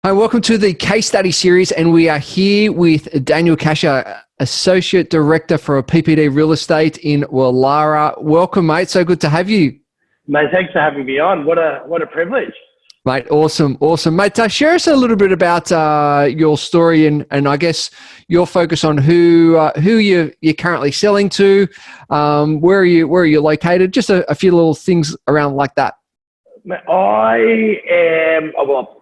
Hi, welcome to the case study series, and we are here with Daniel Cachia, Associate Director for PPD Real Estate in Wallara. Welcome, mate. So good to have you. Mate, thanks for having me on. What a privilege. Mate, awesome. Mate, share us a little bit about your story and I guess your focus on who you're currently selling to, where are you located, just a few little things around like that. I am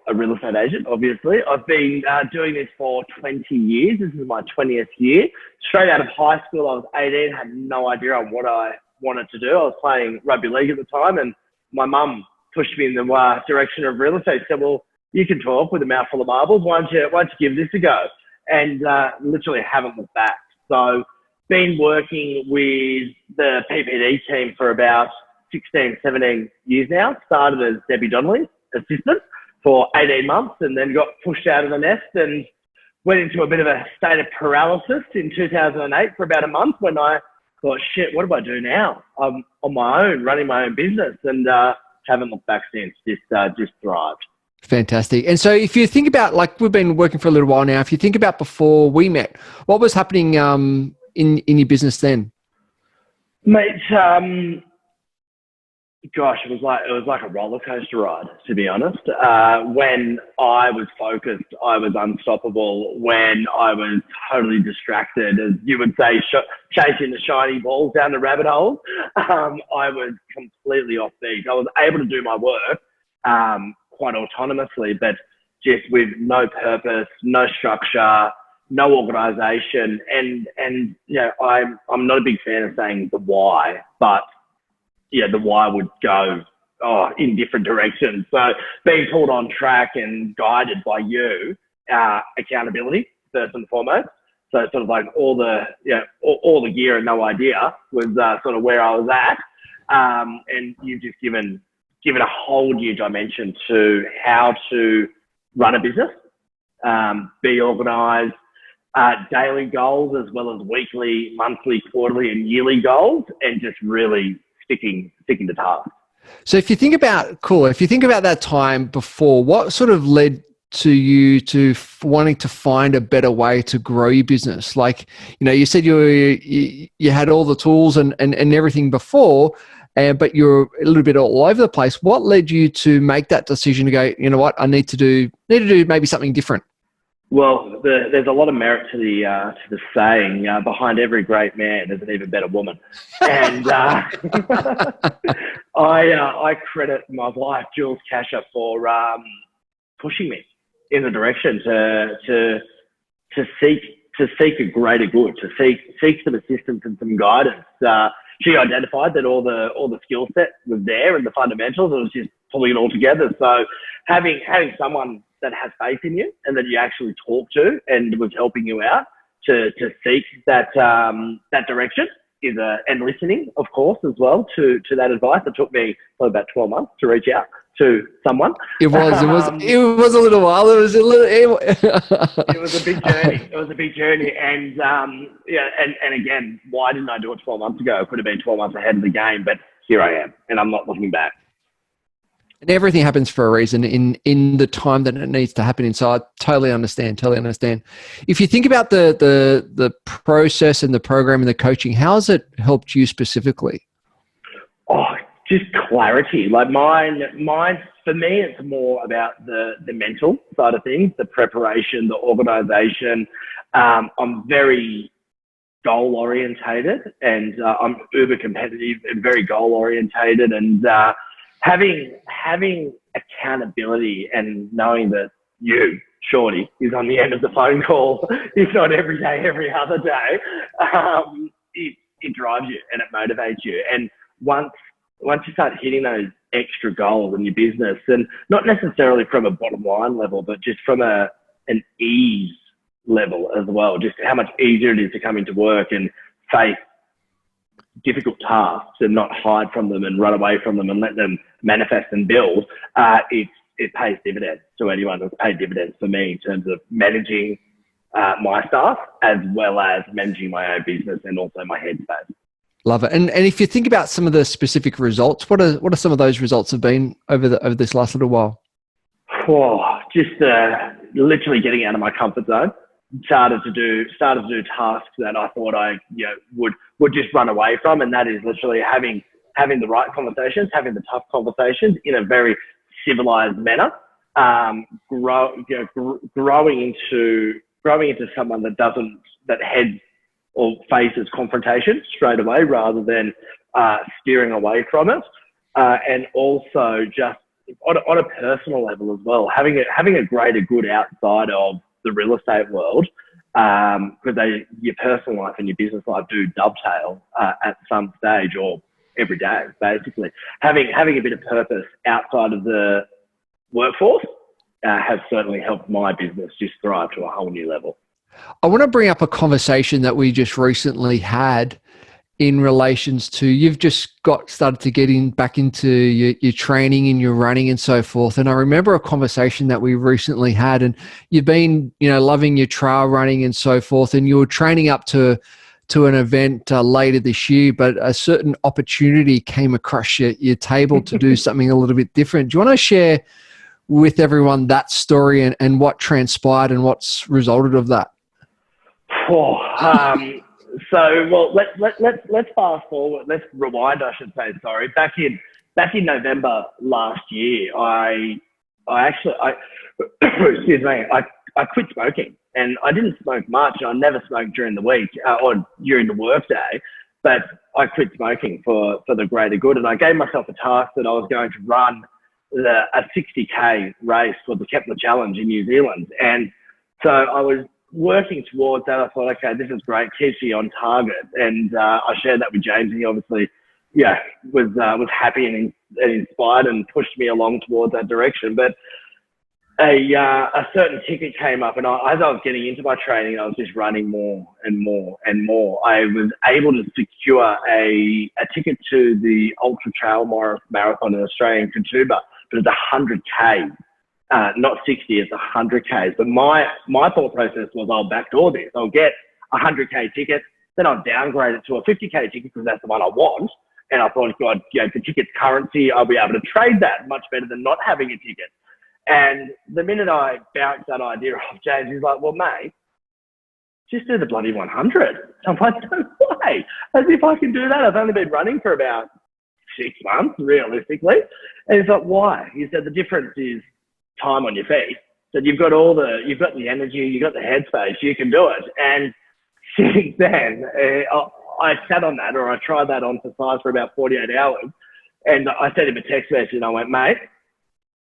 a real estate agent, obviously. I've been doing this for 20 years. This is my 20th year. Straight out of high school, I was 18, had no idea on what I wanted to do. I was playing rugby league at the time, and my mum pushed me in the direction of real estate. Said, well, you can talk with a mouthful of marbles. Why don't you give this a go? And literally haven't looked back. So been working with the PPD team for about 16, 17 years now. Started as Debbie Donnelly's assistant for 18 months and then got pushed out of the nest and went into a bit of a state of paralysis in 2008 for about a month when I thought, shit, what do I do now? I'm on my own, running my own business, and haven't looked back since. Just thrived. Fantastic. And so if you think about, like, we've been working for a little while now, if you think about before we met, what was happening in your business then? Mate, gosh, it was like a roller coaster ride, to be honest. When I was focused, I was unstoppable. When I was totally distracted, as you would say, chasing the shiny balls down the rabbit hole, I was completely off beat. I was able to do my work quite autonomously, but just with no purpose, no structure, no organisation, and you know, I'm not a big fan of saying the why, but yeah, the why would go in different directions. So being pulled on track and guided by you, accountability first and foremost. So it's sort of like all the gear and no idea was sort of where I was at. And you've just given a whole new dimension to how to run a business, be organised, daily goals as well as weekly, monthly, quarterly, and yearly goals, and just really sticking to task. So if you think about that time before, what sort of led to you to wanting to find a better way to grow your business? Like, you know, you said you had all the tools and everything before, but you're a little bit all over the place. What led you to make that decision to go, you know what, I need to do maybe something different? Well, there's a lot of merit to the saying, behind every great man, there's an even better woman. And I credit my wife, Jules Cachia, for pushing me in the direction to seek a greater good, to seek some assistance and some guidance. She identified that all the skill set was there and the fundamentals. It was just pulling it all together. So having someone that has faith in you and that you actually talk to and was helping you out to seek that direction and listening, of course, as well to that advice. It took me probably about 12 months to reach out to someone. It was a little while. It was a big journey. It was a big journey. And and again, why didn't I do it 12 months ago? It could have been 12 months ahead of the game, but here I am and I'm not looking back. And everything happens for a reason in the time that it needs to happen in. So I totally understand. If you think about the process and the program and the coaching, how has it helped you specifically? Oh, just clarity. Like mine for me, it's more about the mental side of things, the preparation, the organisation. I'm very goal orientated and I'm uber competitive and very goal orientated, and having accountability and knowing that you, Shorty, is on the end of the phone call, if not every day, every other day, it drives you and it motivates you. And once you start hitting those extra goals in your business, and not necessarily from a bottom line level, but just from an ease level as well, just how much easier it is to come into work and face difficult tasks and not hide from them and run away from them and let them manifest and build, it pays dividends to anyone. It's paid dividends for me in terms of managing my staff as well as managing my own business and also my headspace. Love it. And if you think about some of the specific results, what are some of those results have been over this last little while? Oh, just literally getting out of my comfort zone. Started to do tasks that I thought I would just run away from, and that is literally having the right conversations, having the tough conversations in a very civilized manner, growing into someone that heads or faces confrontation straight away rather than steering away from it, and also just on a personal level as well, having a greater good outside of the real estate world, because your personal life and your business life do dovetail at some stage or every day, basically. Having a bit of purpose outside of the workforce has certainly helped my business just thrive to a whole new level. I want to bring up a conversation that we just recently had in relations to, you've just started to get back into your training and your running and so forth. And I remember a conversation that we recently had, and you've been, loving your trail running and so forth, and you were training up to an event later this year, but a certain opportunity came across your table to do something a little bit different. Do you want to share with everyone that story and what transpired and what's resulted of that? So, well, let's fast forward. Let's rewind, I should say. Sorry. Back in November last year, I excuse me, I quit smoking, and I didn't smoke much. I never smoked during the week or during the work day, but I quit smoking for the greater good. And I gave myself a task that I was going to run a 60K race for the Kepler Challenge in New Zealand. And so I was working towards that. I thought, okay, this is great, keeps me on target. And I shared that with James, and he obviously, was happy and inspired and pushed me along towards that direction. But a certain ticket came up, and as I was getting into my training, I was just running more and more and more. I was able to secure a ticket to the Ultra Trail Marathon in Australia in Katoomba, but it's 100K. Not 60, it's 100Ks. But my thought process was, I'll backdoor this. I'll get a 100K ticket, then I'll downgrade it to a 50K ticket because that's the one I want. And I thought, God, the ticket's currency, I'll be able to trade that much better than not having a ticket. And the minute I bounced that idea off James, he's like, well, mate, just do the bloody 100. I'm like, no way. As if I can do that. I've only been running for about 6 months, realistically. And he's like, why? He said, the difference is time on your feet. So you've got the energy, you've got the headspace, you can do it. And since then, I sat on that, or I tried that on for size for about 48 hours. And I sent him a text message and I went, mate,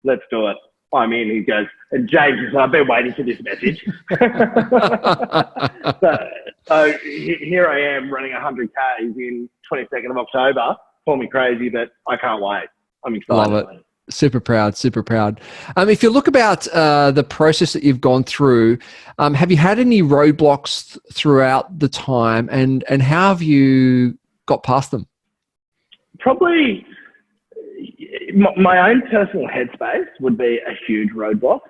let's do it. I'm in. He goes, and James is, I've been waiting for this message. so here I am running 100Ks in 22nd of October. Call me crazy, but I can't wait. I'm excited. Love it. Super proud, super proud. If you look about the process that you've gone through, have you had any roadblocks throughout the time, and how have you got past them? Probably my own personal headspace would be a huge roadblock.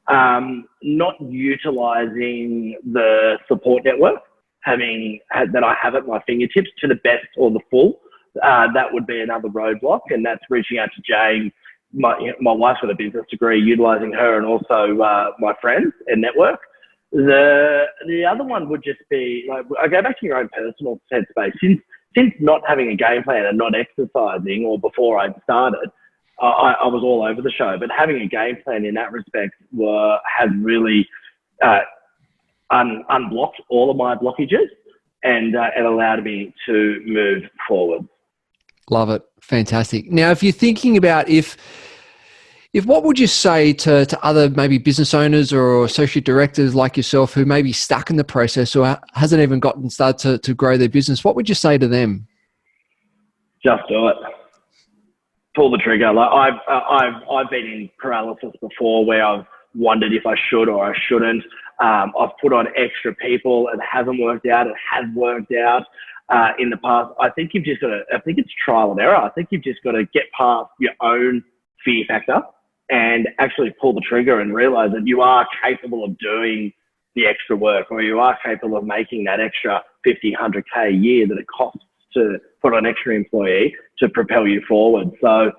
Not utilising the support network, that I have at my fingertips to the best or the full, that would be another roadblock, and that's reaching out to Jane. My wife's got a business degree, utilising her and also my friends and network. The other one would just be, like, I go back to your own personal headspace. Since not having a game plan and not exercising, or before I started, I was all over the show. But having a game plan in that respect has really unblocked all of my blockages and allowed me to move forward. Love it. Fantastic. Now, if you're thinking about if what would you say to other maybe business owners or associate directors like yourself who may be stuck in the process or hasn't even gotten started to grow their business, what would you say to them? Just do it. Pull the trigger. Like I've been in paralysis before where I've wondered if I should or I shouldn't. I've put on extra people. It hasn't worked out. It has worked out. In the past, I think you've just got to, I think it's trial and error. I think you've just got to get past your own fear factor and actually pull the trigger and realize that you are capable of doing the extra work, or you are capable of making that extra 50, 100K a year that it costs to put on an extra employee to propel you forward. So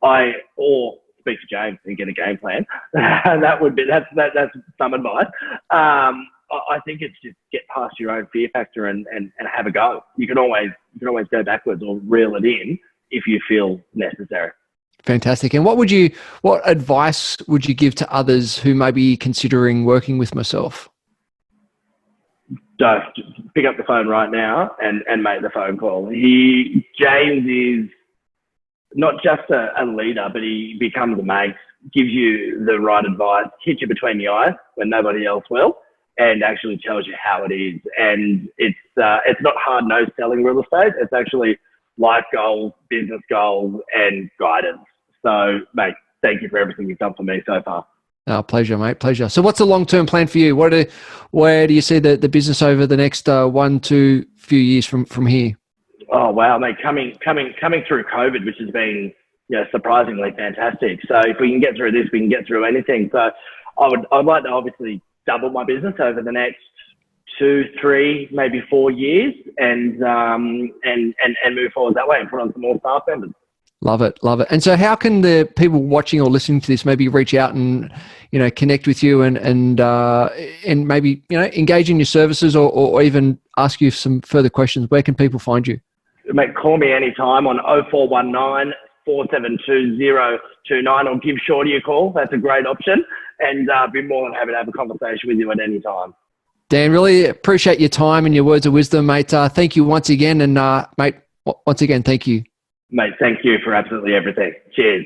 or speak to James and get a game plan. That's some advice. I think it's just get past your own fear factor and have a go. You can always go backwards or reel it in if you feel necessary. Fantastic. And what advice would you give to others who may be considering working with myself? So pick up the phone right now and make the phone call. James is not just a leader, but he becomes a mate, gives you the right advice, hits you between the eyes when nobody else will, and actually tells you how it is. And it's not hard-nosed selling real estate. It's actually life goals, business goals, and guidance. So, mate, thank you for everything you've done for me so far. Oh, pleasure, mate. Pleasure. So what's the long-term plan for you? Where do you see the business over the next 1 to few years from here? Oh, wow, mate. Coming through COVID, which has been surprisingly fantastic. So if we can get through this, we can get through anything. So I'd like to obviously double my business over the next 2, 3, maybe 4 years and move forward that way and put on some more staff members. Love it. Love it. And so how can the people watching or listening to this maybe reach out and, connect with you and maybe, engage in your services or even ask you some further questions? Where can people find you? Mate, call me anytime on 0419 472029 or give Shorty a call. That's a great option. And I'd be more than happy to have a conversation with you at any time. Dan, really appreciate your time and your words of wisdom, mate. Thank you once again. And mate, once again, thank you. Mate, thank you for absolutely everything. Cheers.